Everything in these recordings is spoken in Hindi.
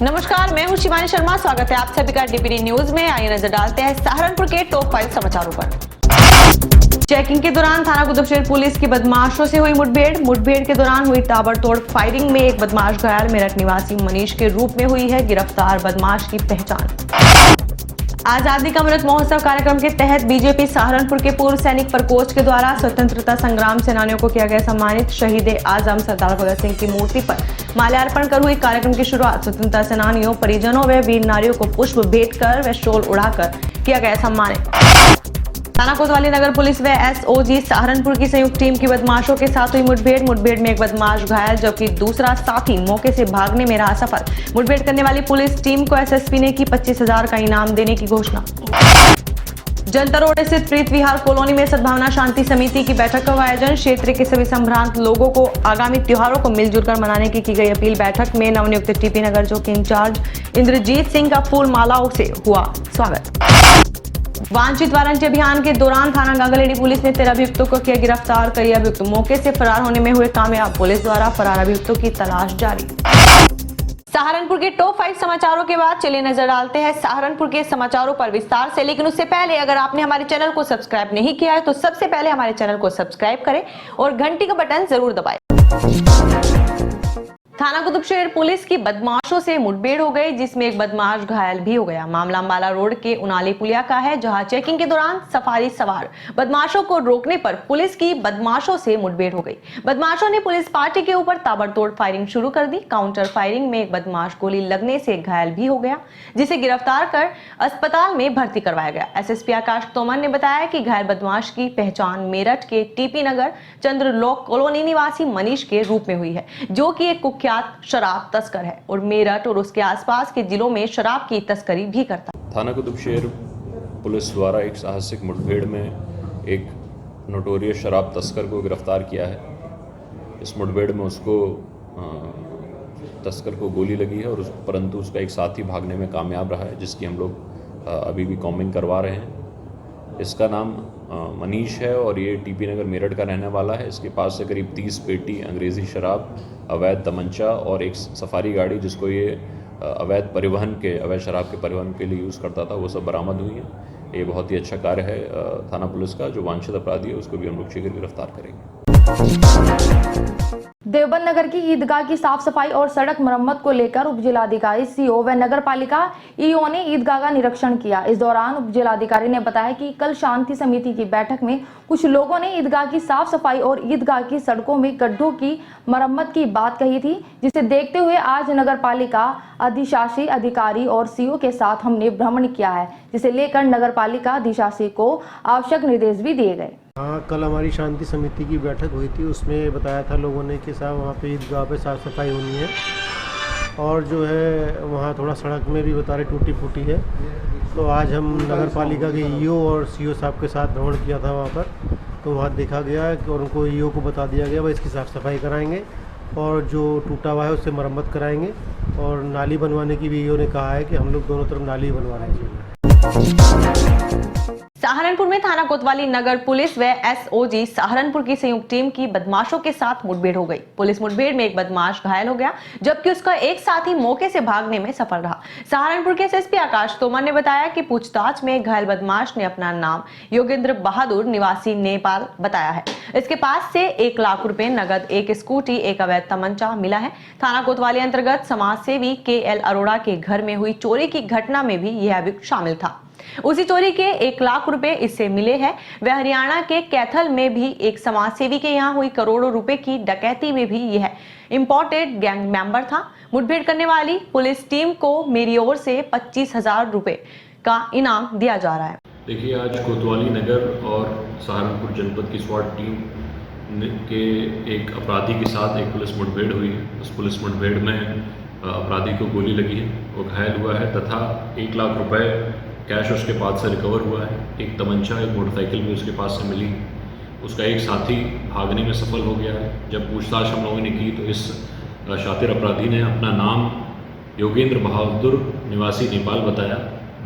नमस्कार, मैं हूं शिवानी शर्मा। स्वागत है आप सभी का डीपीडी न्यूज में। आइए नजर डालते हैं सहारनपुर के टॉप 5 समाचारों पर। चेकिंग के दौरान थाना कुतुबशहर पुलिस की बदमाशों से हुई मुठभेड़ के दौरान हुई ताबड़तोड़ फायरिंग में एक बदमाश घायल। मेरठ निवासी मनीष के रूप में हुई है गिरफ्तार बदमाश की पहचान। आजादी का अमृत महोत्सव कार्यक्रम के तहत बीजेपी सहारनपुर के पूर्व सैनिक प्रकोष्ठ के द्वारा स्वतंत्रता संग्राम सेनानियों को किया गया सम्मानित। शहीद आजम सरदार भगत सिंह की मूर्ति पर माल्यार्पण कर हुई कार्यक्रम की शुरुआत। स्वतंत्रता सेनानियों, परिजनों व वीर नारियों को पुष्प भेंट कर व शॉल उड़ाकर किया गया सम्मानित। थाना कोतवाली नगर पुलिस व एसओजी सहारनपुर की संयुक्त टीम की बदमाशों के साथ हुई मुठभेड़ में एक बदमाश घायल जबकि दूसरा साथी मौके से भागने में रहा सफल। मुठभेड़ करने वाली पुलिस टीम को एसएसपी ने की 25,000 का इनाम देने की घोषणा। जनता रोड स्थित प्रीत विहार कॉलोनी में सद्भावना शांति समिति की बैठक का आयोजन। क्षेत्र के सभी संभ्रांत लोगों को आगामी त्योहारों को मिलजुल कर मनाने की गई अपील। बैठक में नवनियुक्त टीपी नगर जो के इंचार्ज इंद्रजीत सिंह का फूल मालाओं से हुआ स्वागत। वांछित वारंटी अभियान के दौरान थाना गांगलेडी पुलिस ने 13 अभियुक्तों को किया गिरफ्तार। कई अभियुक्त मौके से फरार होने में हुए कामयाब। पुलिस द्वारा फरार अभियुक्तों की तलाश जारी। सहारनपुर के टॉप 5 समाचारों के बाद चलिए नजर डालते हैं सहारनपुर के समाचारों पर विस्तार से। लेकिन उससे पहले अगर आपने हमारे चैनल को सब्सक्राइब नहीं किया है तो सबसे पहले हमारे चैनल को सब्सक्राइब करें और घंटी का बटन जरूर दबाएं। थाना कुतुबशहर पुलिस की बदमाशों से मुठभेड़ हो गई जिसमें एक बदमाश घायल भी हो गया। मामला अंबाला रोड के उनाली पुलिया का है जहां चेकिंग के दौरान सफारी सवार बदमाशों को रोकने पर पुलिस की बदमाशों से मुठभेड़ हो गई। बदमाशों ने पुलिस पार्टी के ऊपर ताबड़तोड़ फायरिंग शुरू कर दी। काउंटर फायरिंग में एक बदमाश गोली लगने से घायल भी हो गया जिसे गिरफ्तार कर अस्पताल में भर्ती करवाया गया। एसएसपी आकाश तोमर ने बताया कि घायल बदमाश की पहचान मेरठ के टीपी नगर चंद्रलोक कॉलोनी निवासी मनीष के रूप में हुई है जो कि एक कुख्यात शराब तस्कर है और मेरठ और उसके आसपास के जिलों में शराब की तस्करी भी करता है। थाना कुतुबशहर पुलिस द्वारा एक साहसिक मुठभेड़ में एक नोटोरियस शराब तस्कर को गिरफ्तार किया है। इस मुठभेड़ में उसको तस्कर को गोली लगी है और परंतु उसका एक साथी भागने में कामयाब रहा है जिसकी हम लोग अभी भी कॉम्बिंग करवा रहे हैं। इसका नाम मनीष है और ये टीपी नगर मेरठ का रहने वाला है। इसके पास से करीब 30 पेटी अंग्रेज़ी शराब, अवैध तमंचा और एक सफारी गाड़ी जिसको ये अवैध शराब के परिवहन के लिए यूज़ करता था वो सब बरामद हुई है। ये बहुत ही अच्छा कार्य है थाना पुलिस का। जो वांछित अपराधी है उसको भी हम लोग शीघ्र गिरफ्तार करेंगे। देवबंद नगर की ईदगाह की साफ सफाई और सड़क मरम्मत को लेकर उपजिलाधिकारी सीओ व नगर पालिका ईओ ने ईदगाह का निरीक्षण किया। इस दौरान उपजिलाधिकारी ने बताया कि कल शांति समिति की बैठक में कुछ लोगों ने ईदगाह की साफ सफाई और ईदगाह की सड़कों में गड्ढों की मरम्मत की बात कही थी जिसे देखते हुए आज नगर पालिका अधिशासी अधिकारी और सीओ के साथ हमने भ्रमण किया है जिसे लेकर नगर पालिका अधिशासी को आवश्यक निर्देश भी दिए गए। हाँ, कल हमारी शांति समिति की बैठक हुई थी। उसमें बताया था लोगों ने कि साहब वहाँ पे ईदगाह पे साफ़ सफाई होनी है और जो है वहाँ थोड़ा सड़क में भी बता रहे टूटी फूटी है। तो आज हम नगर पालिका के ईओ और सीओ साहब के साथ भ्रमण किया था वहाँ पर। तो वहाँ देखा गया और उनको ईओ को बता दिया गया भाई इसकी साफ़ सफाई कराएँगे और जो टूटा हुआ है उससे मरम्मत कराएँगे और नाली बनवाने की भी ईओ ने कहा है कि हम लोग दोनों तरफ नाली बनवा रहे हैं। सहारनपुर में थाना कोतवाली नगर पुलिस व एसओजी सहारनपुर की संयुक्त टीम की बदमाशों के साथ मुठभेड़ हो गई। पुलिस मुठभेड़ में एक बदमाश घायल हो गया जबकि उसका एक साथी मौके से भागने में सफल रहा। सहारनपुर के एसएसपी आकाश तोमर ने बताया कि पूछताछ में घायल बदमाश ने अपना नाम योगेंद्र बहादुर निवासी नेपाल बताया है। इसके पास से 1 लाख रुपए नगद, एक स्कूटी, एक अवैध तमंचा मिला है। थाना कोतवाली अंतर्गत समाज सेवी KL अरोड़ा के घर में हुई चोरी की घटना में भी यह अभियुक्त शामिल था। उसी चोरी के 1 लाख रुपए इससे मिले हैं। वह हरियाणा के कैथल में भी एक समाज सेवी के यहाँ हुई करोड़ों रुपए की डकैती में भी यह इंपोर्टेड गैंग मेंबर था। मुठभेड़ करने वाली पुलिस टीम को मेरी ओर से 25,000 रुपए का इनाम दिया जा रहा है। देखिए, आज कोतवाली नगर और सहारनपुर जनपद की स्वाट टीम के एक अपराधी के साथ एक पुलिस मुठभेड़ हुई है। उस पुलिस मुठभेड़ में अपराधी को गोली लगी है, वो घायल हुआ है तथा 1 लाख रुपए कैश उसके पास से रिकवर हुआ है। एक तमंचा, एक मोटरसाइकिल भी उसके पास से मिली। उसका एक साथी भागने में सफल हो गया है। जब पूछताछ हम लोगों ने की तो इस शातिर अपराधी ने अपना नाम योगेंद्र बहादुर निवासी नेपाल बताया।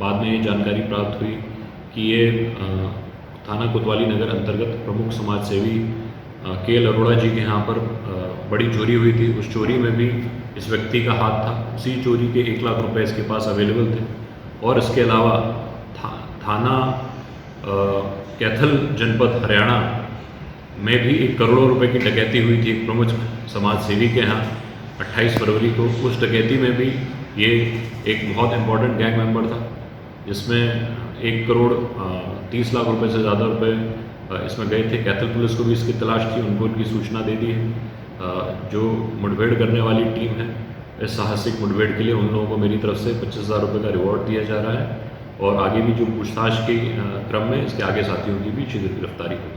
बाद में ये जानकारी प्राप्त हुई कि ये थाना कोतवाली नगर अंतर्गत प्रमुख समाज सेवी KL अरोड़ा जी के यहाँ पर बड़ी चोरी हुई थी। उस चोरी में भी इस व्यक्ति का हाथ था। उसी चोरी के 1 लाख रुपए इसके पास अवेलेबल थे और इसके अलावा थाना कैथल जनपद हरियाणा में भी 1 करोड़ रुपए की डकैती हुई थी एक प्रमुख समाज सेवी के यहाँ 28 फरवरी को। उस डकैती में भी ये एक बहुत इम्पोर्टेंट गैंग मेंबर था, जिसमें 1 करोड़ 30 लाख रुपए से ज़्यादा रुपए इसमें गए थे। कैथल पुलिस को भी इसकी तलाश थी, उनको उनकी सूचना दे दी है। जो मुठभेड़ करने वाली टीम है, इस साहसिक मुठभेड़ के लिए उन लोगों को मेरी तरफ से 25,000 रुपये का रिवॉर्ड दिया जा रहा है और आगे भी जो पूछताछ के क्रम में इसके आगे साथियों की भी शीघ्र गिरफ्तारी होगी।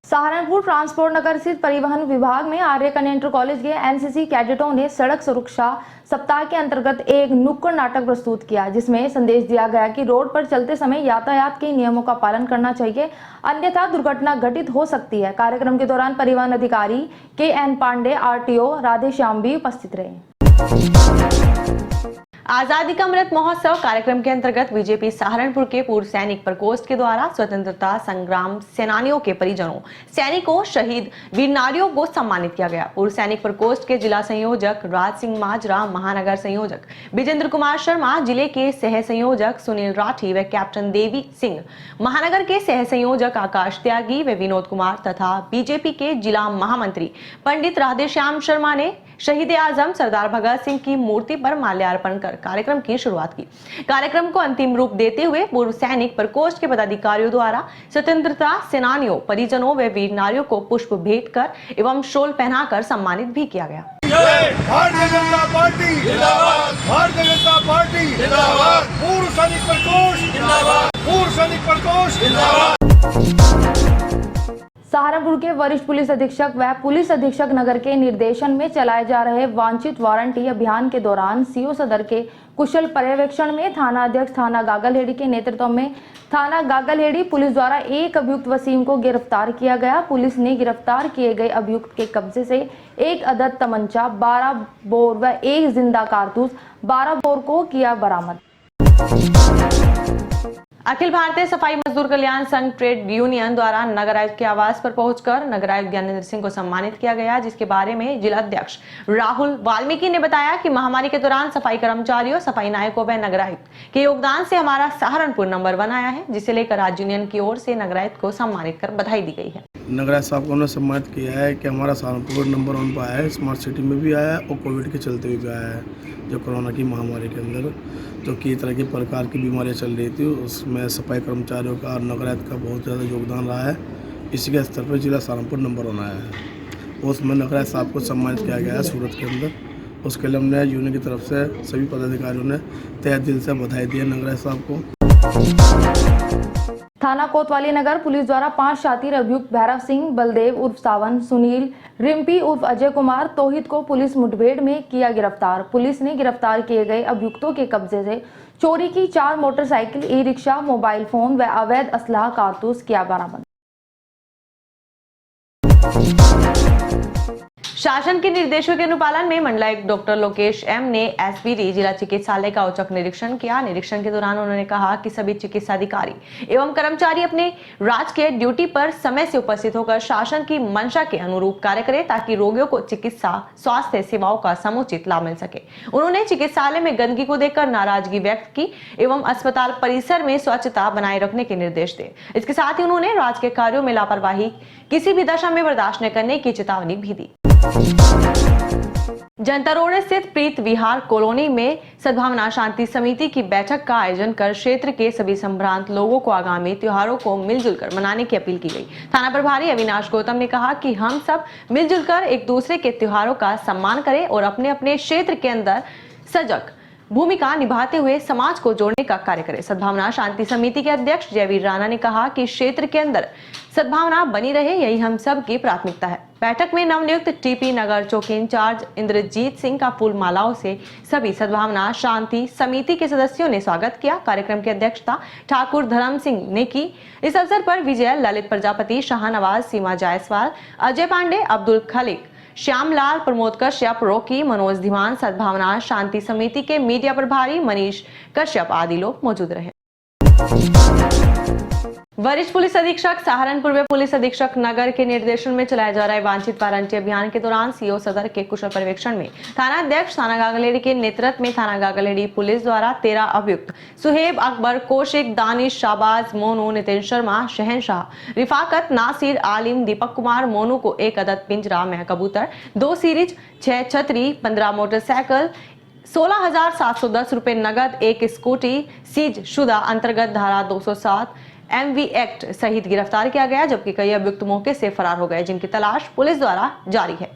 सहारनपुर ट्रांसपोर्ट नगर स्थित परिवहन विभाग में आर्य कन्या इंटर कॉलेज के एनसीसी कैडेटों ने सड़क सुरक्षा सप्ताह के अंतर्गत एक नुक्कड़ नाटक प्रस्तुत किया, जिसमें संदेश दिया गया कि रोड पर चलते समय यातायात के नियमों का पालन करना चाहिए, अन्यथा दुर्घटना घटित हो सकती है। कार्यक्रम के दौरान परिवहन अधिकारी KN पांडे, RTO राधेश्याम भी उपस्थित रहे। आजादी का अमृत महोत्सव कार्यक्रम के अंतर्गत बीजेपी सहारनपुर के पूर्व सैनिक प्रकोष्ठ के द्वारा स्वतंत्रता संग्राम सेनानियों के परिजनों, सैनिकों, शहीद वीर नारियों को सम्मानित किया गया। पूर्व सैनिक प्रकोष्ठ के जिला संयोजक राज सिंह माजरा, महानगर संयोजक विजेंद्र कुमार शर्मा, जिले के सह संयोजक सुनील राठी व कैप्टन देवी सिंह, महानगर के सह संयोजक आकाश त्यागी व विनोद कुमार तथा बीजेपी के जिला महामंत्री पंडित राधेश्याम शर्मा ने शहीद आजम सरदार भगत सिंह की मूर्ति पर माल्यार्पण कर कार्यक्रम की शुरुआत की। कार्यक्रम को अंतिम रूप देते हुए पूर्व सैनिक प्रकोष्ठ के पदाधिकारियों द्वारा स्वतंत्रता सेनानियों, परिजनों व वीर नारियों को पुष्प भेंट कर एवं शॉल पहनाकर सम्मानित भी किया गया। भारतीय जनता पार्टी जिंदाबाद, भारतीय जनता पार्टी जिंदाबाद, पूर्व सैनिक प्रकोष्ठ जिंदाबाद, पूर्व सैनिक प्रकोष्ठ जिंदाबाद। सहारनपुर के वरिष्ठ पुलिस अधीक्षक व पुलिस अधीक्षक नगर के निर्देशन में चलाए जा रहे वांछित वारंटी अभियान के दौरान सीओ सदर के कुशल पर्यवेक्षण में थाना अध्यक्ष थाना गागलहेड़ी के नेतृत्व में थाना गागलहेड़ी पुलिस द्वारा एक अभियुक्त वसीम को गिरफ्तार किया गया। पुलिस ने गिरफ्तार किए गए अभियुक्त के कब्जे से 1 अदद तमंचा, 12 बोर व 1 जिंदा कारतूस 12 बोर को किया बरामद। अखिल भारतीय सफाई मजदूर कल्याण संघ ट्रेड यूनियन द्वारा नगर आयुक्त के आवास पर पहुंचकर नगर आयुक्त ज्ञानेंद्र सिंह को सम्मानित किया गया, जिसके बारे में जिला अध्यक्ष राहुल वाल्मीकि ने बताया कि महामारी के दौरान सफाई कर्मचारियों, सफाई नायकों व नगर आयुक्त के योगदान से हमारा सहारनपुर नंबर 1 आया है, जिसे लेकर राज्य यूनियन की ओर से नगर आयुक्त को सम्मानित कर बधाई दी गई है। नगर आयुक्त साहब को उन्होंने सम्मानित किया है कि हमारा सहारनपुर नंबर 1 पर आया है, स्मार्ट सिटी में भी आया है और कोविड के चलते भी आया है। जो कोरोना की महामारी के अंदर जो कई तरह की प्रकार की बीमारियां चल रही थी, उसमें सफाई कर्मचारियों का और नगर आयुक्त का बहुत ज़्यादा योगदान रहा है। इसी के स्तर पर जिला सहारनपुर नंबर 1 आया है। उसमें नगर आयुक्त साहब को सम्मानित किया गया है सूरत के अंदर। उसके लिए हमने यूनियन की तरफ से सभी पदाधिकारियों ने तहे दिल से बधाई दी है नगर आयुक्त साहब को। थाना कोतवाली नगर पुलिस द्वारा 5 शातिर अभियुक्त भैरव सिंह, बलदेव उर्फ सावन, सुनील, रिम्पी उर्फ अजय कुमार, तोहित को पुलिस मुठभेड़ में किया गिरफ्तार। पुलिस ने गिरफ्तार किए गए अभियुक्तों के कब्जे से चोरी की 4 मोटरसाइकिल, ई-रिक्शा, मोबाइल फोन व अवैध असलाह कारतूस किया बरामद। शासन के निर्देशों के अनुपालन में मंडलायुक्त डॉक्टर लोकेश एम ने एसपीडी जिला चिकित्सालय का औचक निरीक्षण किया। निरीक्षण के दौरान उन्होंने कहा कि सभी चिकित्सा अधिकारी एवं कर्मचारी अपने राजकीय ड्यूटी पर समय से उपस्थित होकर शासन की मंशा के अनुरूप कार्य करें, ताकि रोगियों को चिकित्सा स्वास्थ्य सेवाओं का समुचित लाभ मिल सके। उन्होंने चिकित्सालय में गंदगी को देखकर नाराजगी व्यक्त की एवं अस्पताल परिसर में स्वच्छता बनाए रखने के निर्देश दिए। इसके साथ ही उन्होंने राजकीय कार्यों में लापरवाही किसी भी दशा में बर्दाश्त न करने की चेतावनी भी दी। जनता रोड स्थित प्रीत विहार कॉलोनी में सद्भावना शांति समिति की बैठक का आयोजन कर क्षेत्र के सभी संभ्रांत लोगों को आगामी त्योहारों को मिलजुल कर मनाने की अपील की गई। थाना प्रभारी अविनाश गौतम ने कहा कि हम सब मिलजुल कर एक दूसरे के त्योहारों का सम्मान करें और अपने अपने क्षेत्र के अंदर सजग भूमिका निभाते हुए समाज को जोड़ने का कार्य करें। सद्भावना शांति समिति के अध्यक्ष जयवीर राणा ने कहा कि क्षेत्र के अंदर सद्भावना बनी रहे, यही हम सब की प्राथमिकता है। बैठक में नवनियुक्त टीपी नगर चौकी इंचार्ज इंद्रजीत सिंह का फूल मालाओं से सभी सद्भावना शांति समिति के सदस्यों ने स्वागत किया। कार्यक्रम की अध्यक्षता ठाकुर धर्म सिंह ने की। इस अवसर पर विजय, ललित प्रजापति, शाहनवाज, सीमा जायसवाल, अजय पांडे, अब्दुल खलीक, श्यामलाल, प्रमोद कश्यप, रॉकी, मनोज धीमान, सद्भावना शांति समिति के मीडिया प्रभारी मनीष कश्यप आदि लोग मौजूद रहे। वरिष्ठ पुलिस अधीक्षक सहारनपुर व पुलिस अधीक्षक नगर के निर्देशन में चलाए जा रहे वांछित वारंटी अभियान के दौरान सीओ सदर के कुशल पर्यवेक्षण में थाना अध्यक्ष थाना गागलेडी के नेतृत्व में थाना गागलेडी पुलिस द्वारा 13 अभियुक्त सुहेब अकबर, कौशिक, दानिश, शाबाज, मोनू, नितिन शर्मा, शहनशाह, रिफाकत, नासिर, आलिम, दीपक कुमार, मोनू को 1 अदद पिंजरा में कबूतर, 2 सीरीज, 6 छतरी, 15 मोटरसाइकिल, 16,710 रुपए नगद, 1 स्कूटी सीज शुदा अंतर्गत धारा 207 MV एक्ट सहित गिरफ्तार किया गया, जबकि कई अभियुक्त मौके से फरार हो गए, जिनकी तलाश पुलिस द्वारा जारी है।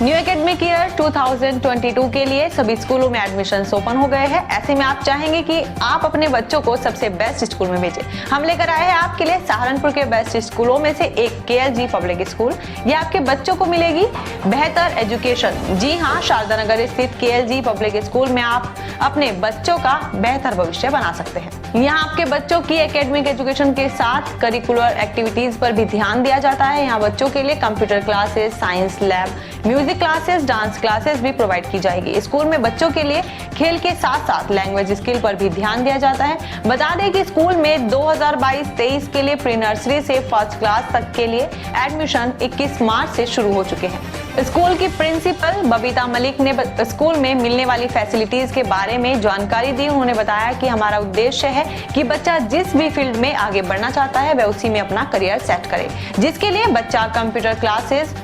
न्यू एकेडमिक ईयर 2022 के लिए सभी स्कूलों में एडमिशन्स ओपन हो गए हैं। ऐसे में आप चाहेंगे कि आप अपने बच्चों को सबसे बेस्ट स्कूल में भेजें। हम लेकर आए हैं आपके लिए सहारनपुर के बेस्ट स्कूलों में से एक KLG पब्लिक स्कूल। ये आपके बच्चों को मिलेगी बेहतर एजुकेशन। जी हाँ, शारदा नगर स्थित KLG पब्लिक स्कूल में आप अपने बच्चों का बेहतर भविष्य बना सकते हैं। यहाँ आपके बच्चों की एकेडमिक एजुकेशन के साथ करिकुलर एक्टिविटीज पर भी ध्यान दिया जाता है। यहाँ बच्चों के लिए computer classes, science lab, music classes, dance classes भी प्रोवाइड की जाएगी। स्कूल में बच्चों के लिए खेल के साथ साथ लैंग्वेज स्किल पर भी ध्यान दिया जाता है। बता दें कि स्कूल में 2022-23 के लिए प्री नर्सरी से फर्स्ट क्लास तक के लिए एडमिशन 21 मार्च से शुरू हो चुके हैं। स्कूल की प्रिंसिपल बबीता मलिक ने स्कूल में मिलने वाली फैसिलिटीज के बारे में जानकारी दी। उन्होंने बताया कि हमारा उद्देश्य है कि बच्चा जिस भी फील्ड में आगे बढ़ना चाहता है वह उसी में अपना करियर सेट करे, जिसके लिए बच्चा computer classes,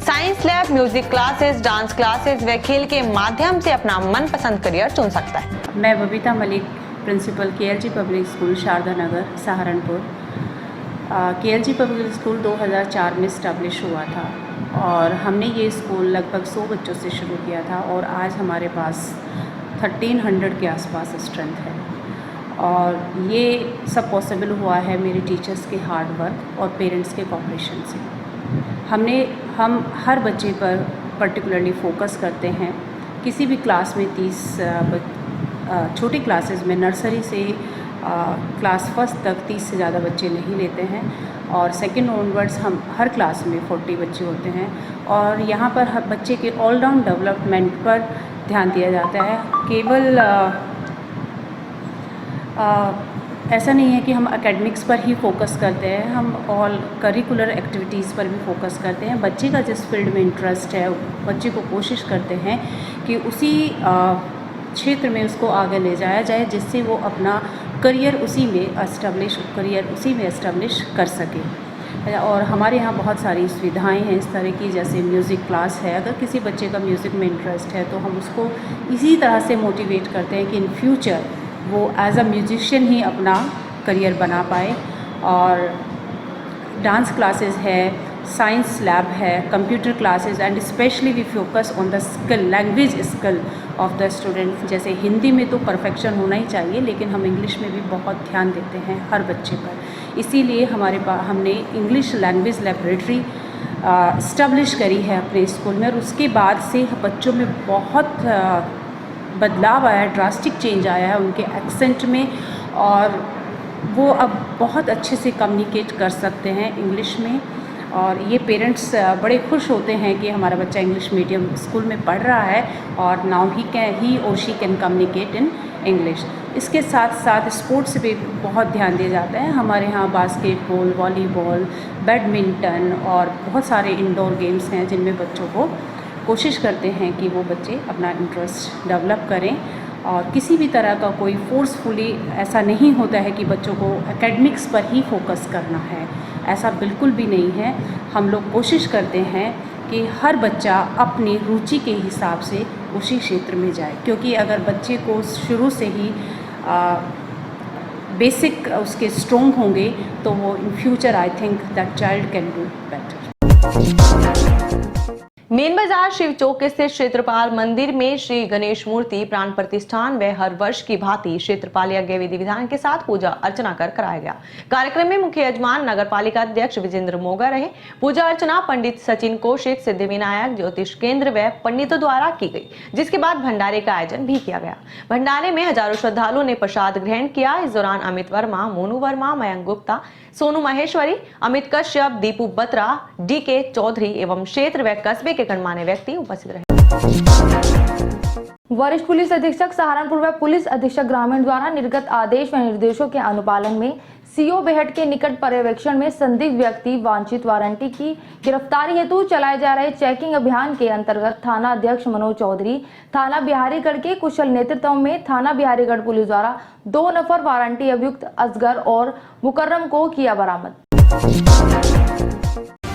science lab, music classes, dance classes व खेल के माध्यम से अपना मनपसंद करियर चुन सकता है। मैं Babita Malik, principal KLG public school Sharda Nagar Saharanpur. KLG public school 2004 में इस्टेब्लिश हुआ था और हमने ये स्कूल लगभग 100 बच्चों से शुरू किया था और आज हमारे पास 1300 के आसपास स्ट्रेंथ है। और ये सब पॉसिबल हुआ है मेरे टीचर्स के हार्ड वर्क और पेरेंट्स के कोऑपरेशन से। हम हर बच्चे पर पर्टिकुलरली फोकस करते हैं। किसी भी क्लास में 30 छोटी क्लासेस में नर्सरी से क्लास फर्स्ट तक 30 से ज़्यादा बच्चे नहीं लेते हैं और सेकंड ऑनवर्ड्स हम हर क्लास में 40 बच्चे होते हैं। और यहाँ पर हर बच्चे के ऑलराउंड डेवलपमेंट पर ध्यान दिया जाता है। केवल ऐसा नहीं है कि हम एकेडमिक्स पर ही फोकस करते हैं, हम ऑल करिकुलर एक्टिविटीज़ पर भी फोकस करते हैं। बच्चे का जिस फील्ड में इंटरेस्ट है, बच्चे को कोशिश करते हैं कि उसी क्षेत्र में उसको आगे ले जाया जाए, जिससे वो अपना करियर उसी में एस्टेब्लिश कर सके। और हमारे यहाँ बहुत सारी सुविधाएं हैं इस तरह की, जैसे म्यूज़िक क्लास है। अगर किसी बच्चे का म्यूज़िक में इंटरेस्ट है तो हम उसको इसी तरह से मोटिवेट करते हैं कि इन फ्यूचर वो एज अ म्यूजिशियन ही अपना करियर बना पाए। और डांस क्लासेस है, साइंस लैब है, computer classes and specially we focus on the skill, language skill of the student. जैसे हिंदी में तो परफेक्शन होना ही चाहिए, लेकिन हम इंग्लिश में भी बहुत ध्यान देते हैं हर बच्चे पर। इसीलिए हमारे पास हमने इंग्लिश लैंग्वेज लेबोरेटरी इस्टेब्लिश करी है अपने स्कूल में। और उसके बाद से बच्चों में बहुत बदलाव आया है, ड्रास्टिक चेंज आया है उनके एक्सेंट में, और वो अब बहुत अच्छे से कम्युनिकेट कर सकते हैं इंग्लिश में। और ये पेरेंट्स बड़े खुश होते हैं कि हमारा बच्चा इंग्लिश मीडियम स्कूल में पढ़ रहा है और नाउ ही और she can communicate in English. इसके साथ साथ स्पोर्ट्स पे बहुत ध्यान दिया जाता है। हमारे यहाँ बास्केटबॉल, वॉलीबॉल, बैडमिंटन और बहुत सारे इंडोर गेम्स हैं जिनमें बच्चों को कोशिश करते हैं कि वो बच्चे अपना इंटरेस्ट डेवलप करें। और किसी भी तरह का कोई फोर्सफुली ऐसा नहीं होता है कि बच्चों को एकेडमिक्स पर ही फोकस करना है, ऐसा बिल्कुल भी नहीं है। हम लोग कोशिश करते हैं कि हर बच्चा अपनी रुचि के हिसाब से उसी क्षेत्र में जाए, क्योंकि अगर बच्चे को शुरू से ही बेसिक उसके स्ट्रॉन्ग होंगे तो वो in future I think that child can do better. Main बाजार शिव चौक स्थित क्षेत्रपाल मंदिर में श्री गणेश मूर्ति प्राण प्रतिष्ठान व हर वर्ष की भांति क्षेत्रपाल यज्ञ विधि विधान के साथ पूजा अर्चना कर कराया गया। कार्यक्रम में मुख्य यजमान नगर पालिका अध्यक्ष विजेंद्र मोगा रहे। पूजा अर्चना पंडित सचिन कौशिक, सिद्धिविनायक ज्योतिष केंद्र व पंडितों द्वारा की गई, जिसके बाद भंडारे का आयोजन भी किया गया। भंडारे में हजारों श्रद्धालुओं ने प्रसाद ग्रहण किया। इस दौरान अमित वर्मा, मोनू वर्मा, मयंक गुप्ता, सोनू महेश्वरी, अमित कश्यप, दीपू बत्रा, DK चौधरी एवं क्षेत्र व कस्बे के गणमान्य व्यक्ति उपस्थित रहे। वरिष्ठ पुलिस अधीक्षक सहारनपुर व पुलिस अधीक्षक ग्रामीण द्वारा निर्गत आदेश व निर्देशों के अनुपालन में सीओ बेहट के निकट पर्यवेक्षण में संदिग्ध व्यक्ति वांछित वारंटी की गिरफ्तारी हेतु चलाए जा रहे चेकिंग अभियान के अंतर्गत थाना अध्यक्ष मनोज चौधरी, थाना बिहारीगढ़ के कुशल नेतृत्व में थाना बिहारीगढ़ पुलिस द्वारा 2 नफर वारंटी अभियुक्त असगर और मुकर्रम को किया बरामद।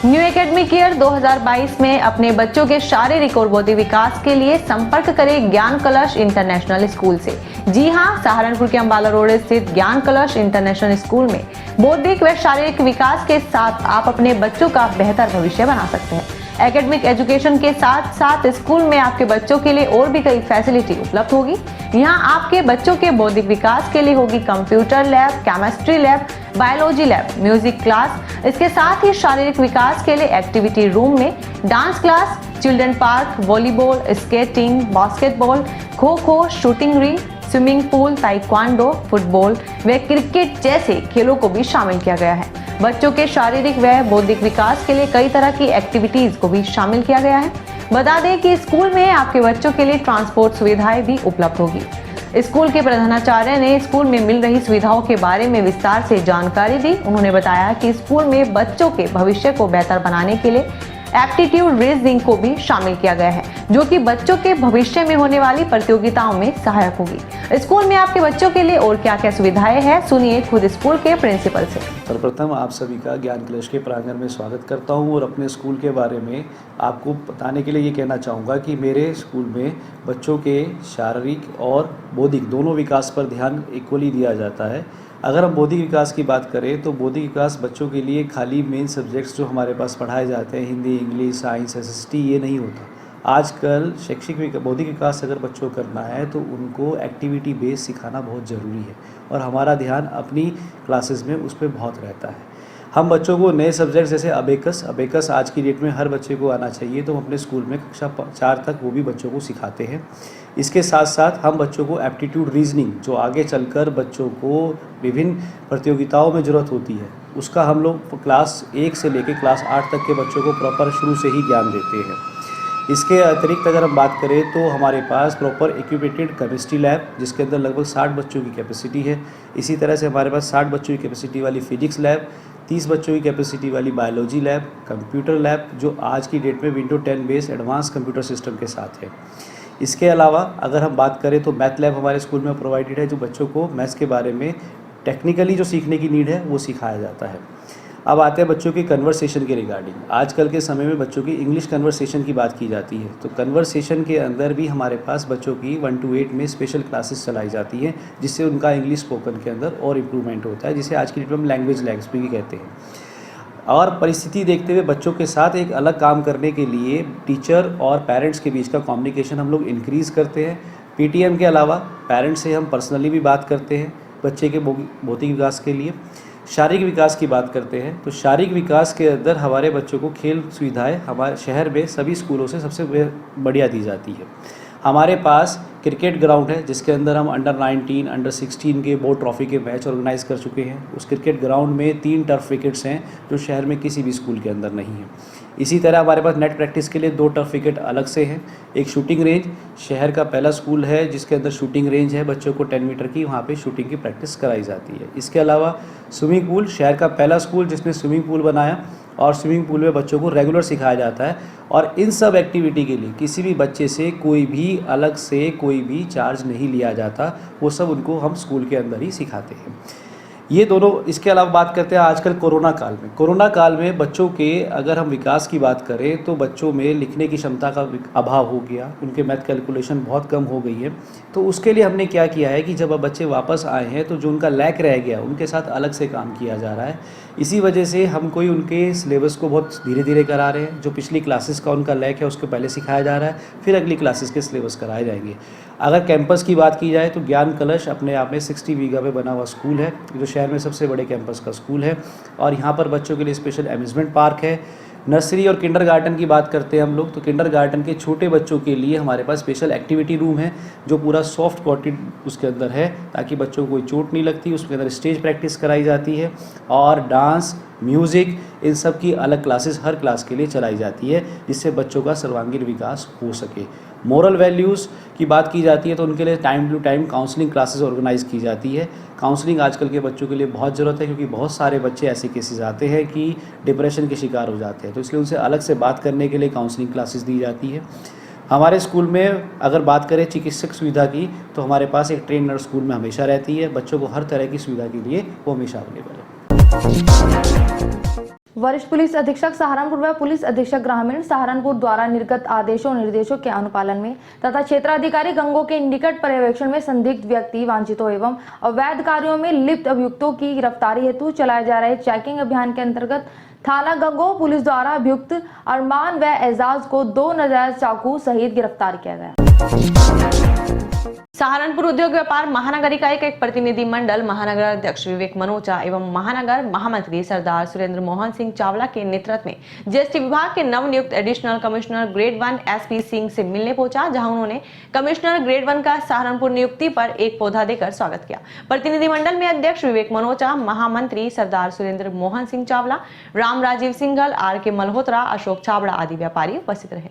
न्यू एकेडमिक ईयर 2022 में अपने बच्चों के शारीरिक और बौद्धिक विकास के लिए संपर्क करें ज्ञान कलश इंटरनेशनल स्कूल से। जी हां, सहारनपुर के अंबाला रोड स्थित ज्ञान कलश इंटरनेशनल स्कूल में बौद्धिक व शारीरिक विकास के साथ आप अपने बच्चों का बेहतर भविष्य बना सकते हैं। एकेडमिक एजुकेशन के साथ साथ स्कूल में आपके बच्चों के लिए और भी कई फैसिलिटी उपलब्ध होगी। यहाँ आपके बच्चों के बौद्धिक विकास के लिए होगी computer lab, chemistry lab, biology lab, music class. इसके साथ ही शारीरिक विकास के लिए एक्टिविटी रूम में dance class, children park, volleyball, skating, basketball, kho kho, shooting ring, swimming pool, taekwondo, football व क्रिकेट जैसे खेलों को भी शामिल किया गया है। बच्चों के शारीरिक व बौद्धिक विकास के लिए कई तरह की एक्टिविटीज को भी शामिल किया गया है। बता दें कि स्कूल में आपके बच्चों के लिए ट्रांसपोर्ट सुविधाएं भी उपलब्ध होगी। स्कूल के प्रधानाचार्य ने स्कूल में मिल रही सुविधाओं के बारे में विस्तार से जानकारी दी। उन्होंने बताया कि स्कूल में बच्चों के भविष्य को बेहतर बनाने के लिए एप्टीट्यूड रीजनिंग को भी शामिल किया गया है, जो कि बच्चों के भविष्य में होने वाली प्रतियोगिताओं में सहायक होगी। स्कूल में आपके बच्चों के लिए और क्या क्या सुविधाएं हैं, सुनिए खुद स्कूल के प्रिंसिपल से। सर्वप्रथम आप सभी का ज्ञान कलश के प्रांगण में स्वागत करता हूं और अपने स्कूल के बारे में आपको बताने के लिए ये कहना चाहूँगा कि मेरे स्कूल में बच्चों के शारीरिक और बौद्धिक दोनों विकास पर ध्यान इक्वली दिया जाता है। अगर हम बौद्धिक विकास की बात करें तो बौद्धिक विकास बच्चों के लिए खाली मेन सब्जेक्ट्स जो हमारे पास पढ़ाए जाते हैं, हिंदी, इंग्लिश, साइंस, SST, ये नहीं होता। आजकल शैक्षिक बौद्धिक विकास अगर बच्चों को करना है तो उनको एक्टिविटी बेस सिखाना बहुत ज़रूरी है और हमारा ध्यान अपनी क्लासेस में उस पर बहुत रहता है। हम बच्चों को नए सब्जेक्ट जैसे अबेकस आज की डेट में हर बच्चे को आना चाहिए, तो हम अपने स्कूल में कक्षा 4 तक वो भी बच्चों को सिखाते हैं। इसके साथ साथ हम बच्चों को एप्टीट्यूड रीजनिंग, जो आगे चलकर बच्चों को विभिन्न प्रतियोगिताओं में ज़रूरत होती है, उसका हम लोग क्लास 1 से लेकर क्लास 8 तक के बच्चों को प्रॉपर शुरू से ही ज्ञान देते हैं। इसके अतिरिक्त अगर हम बात करें तो हमारे पास प्रॉपर इक्विपेटेड केमिस्ट्री लैब, जिसके अंदर लगभग 60 बच्चों की कैपेसिटी है। इसी तरह से हमारे पास 60 बच्चों की कैपेसिटी वाली फिजिक्स लैब, 30 बच्चों की कैपेसिटी वाली बायोलॉजी लैब, कंप्यूटर लैब जो आज की डेट में window 10 base advance computer system के साथ है। इसके अलावा अगर हम बात करें तो मैथ लैब हमारे स्कूल में प्रोवाइडेड है, जो बच्चों को मैथ्स के बारे में टेक्निकली जो सीखने की नीड है वो सिखाया जाता है। अब आते हैं बच्चों की कन्वर्सेशन के रिगार्डिंग। आजकल के समय में बच्चों की इंग्लिश कन्वर्सेशन की बात की जाती है, तो कन्वर्सेशन के अंदर भी हमारे पास बच्चों की 1 to 8 में स्पेशल क्लासेस चलाई जाती हैं, जिससे उनका इंग्लिश स्पोकन के अंदर और इम्प्रूवमेंट होता है, जिसे आज की डेट में हम लैंग्वेज लैब्स भी कहते हैं। और परिस्थिति देखते हुए बच्चों के साथ एक अलग काम करने के लिए टीचर और पेरेंट्स के बीच का कम्युनिकेशन हम लोग इंक्रीज़ करते हैं। PTM के अलावा पेरेंट्स से हम पर्सनली भी बात करते हैं बच्चे के भौतिक विकास के लिए। शारीरिक विकास की बात करते हैं तो शारीरिक विकास के अंदर हमारे बच्चों को खेल सुविधाएं हमारे शहर में सभी स्कूलों से सबसे बढ़िया दी जाती है। हमारे पास क्रिकेट ग्राउंड है, जिसके अंदर हम अंडर 19, अंडर 16 के बोर्ड ट्रॉफी के मैच ऑर्गेनाइज़ कर चुके हैं। उस क्रिकेट ग्राउंड में 3 टर्फ विकेट्स हैं, जो शहर में किसी भी स्कूल के अंदर नहीं है। इसी तरह हमारे पास नेट प्रैक्टिस के लिए 2 टर्फ विकेट अलग से हैं। एक शूटिंग रेंज, शहर का पहला स्कूल है जिसके अंदर शूटिंग रेंज है, बच्चों को 10 मीटर की वहाँ पे शूटिंग की प्रैक्टिस कराई जाती है। इसके अलावा स्विमिंग पूल, शहर का पहला स्कूल जिसने स्विमिंग पूल बनाया और स्विमिंग पूल में बच्चों को रेगुलर सिखाया जाता है। और इन सब एक्टिविटी के लिए किसी भी बच्चे से कोई भी अलग से कोई भी चार्ज नहीं लिया जाता, वो सब उनको हम स्कूल के अंदर ही सिखाते हैं। ये दोनों। इसके अलावा बात करते हैं आजकल कोरोना काल में बच्चों के अगर हम विकास की बात करें तो बच्चों में लिखने की क्षमता का अभाव हो गया, उनके मैथ कैलकुलेशन बहुत कम हो गई है। तो उसके लिए हमने क्या किया है कि जब अब बच्चे वापस आए हैं तो जो उनका लैक रह गया उनके साथ अलग से काम किया जा रहा है। इसी वजह से हम कोई उनके सिलेबस को बहुत धीरे धीरे करा रहे हैं। जो पिछली क्लासेस का उनका लैक है उसको पहले सिखाया जा रहा है, फिर अगली क्लासेस के सिलेबस कराए जाएंगे। अगर कैंपस की बात की जाए तो ज्ञान कलश अपने आप में 60 बीघा पे बना हुआ स्कूल है, जो शहर में सबसे बड़े कैंपस का स्कूल है। और यहाँ पर बच्चों के लिए स्पेशल अम्यूज़मेंट पार्क है। नर्सरी और किंडरगार्टन की बात करते हैं हम लोग तो किंडरगार्टन के छोटे बच्चों के लिए हमारे पास स्पेशल एक्टिविटी रूम है, जो पूरा सॉफ्ट कॉटेड उसके अंदर है, ताकि बच्चों को कोई चोट नहीं लगती। उसके अंदर स्टेज प्रैक्टिस कराई जाती है और डांस, म्यूज़िक, इन सब की अलग क्लासेस हर क्लास के लिए चलाई जाती है, जिससे बच्चों का सर्वांगीण विकास हो सके। मोरल वैल्यूज़ की बात की जाती है तो उनके लिए time to time counselling classes organise की जाती है। काउंसलिंग आजकल के बच्चों के लिए बहुत ज़रूरत है, क्योंकि बहुत सारे बच्चे ऐसे केसेस आते हैं कि डिप्रेशन के शिकार हो जाते हैं, तो इसलिए उनसे अलग से बात करने के लिए काउंसलिंग क्लासेस दी जाती है। हमारे स्कूल में अगर बात करें चिकित्सक सुविधा की, तो हमारे पास एक ट्रेन नर्स स्कूल में हमेशा रहती है। बच्चों को हर तरह की सुविधा के लिए वो हमेशा अवेलेबल है। वरिष्ठ पुलिस अधीक्षक सहारनपुर व पुलिस अधीक्षक ग्रामीण सहारनपुर द्वारा निर्गत आदेशों और निर्देशों के अनुपालन में तथा क्षेत्राधिकारी गंगों के निकट पर्यवेक्षण में संदिग्ध व्यक्ति, वांछितों एवं अवैध कार्यों में लिप्त अभियुक्तों की गिरफ्तारी हेतु चलाए जा रहे चेकिंग अभियान के अंतर्गत थाना गंगो पुलिस द्वारा अभियुक्त अरमान व एजाज को 2 नाजायज चाकू सहित गिरफ्तार किया गया। सहारनपुर उद्योग व्यापार महानगर इकाई का एक प्रतिनिधि मंडल महानगर अध्यक्ष विवेक मनोचा एवं महानगर महामंत्री सरदार सुरेंद्र मोहन सिंह चावला के नेतृत्व में जीएसटी विभाग के नवनियुक्त additional commissioner grade 1 SP Singh से मिलने पहुंचा, जहां उन्होंने कमिश्नर ग्रेड 1 का सहारनपुर नियुक्ति पर एक पौधा देकर स्वागत किया। प्रतिनिधिमंडल में अध्यक्ष विवेक मनोचा, महामंत्री सरदार सुरेंद्र मोहन सिंह चावला, राम राजीव सिंघल, आर के मल्होत्रा, अशोक छाबड़ा आदि व्यापारी उपस्थित रहे।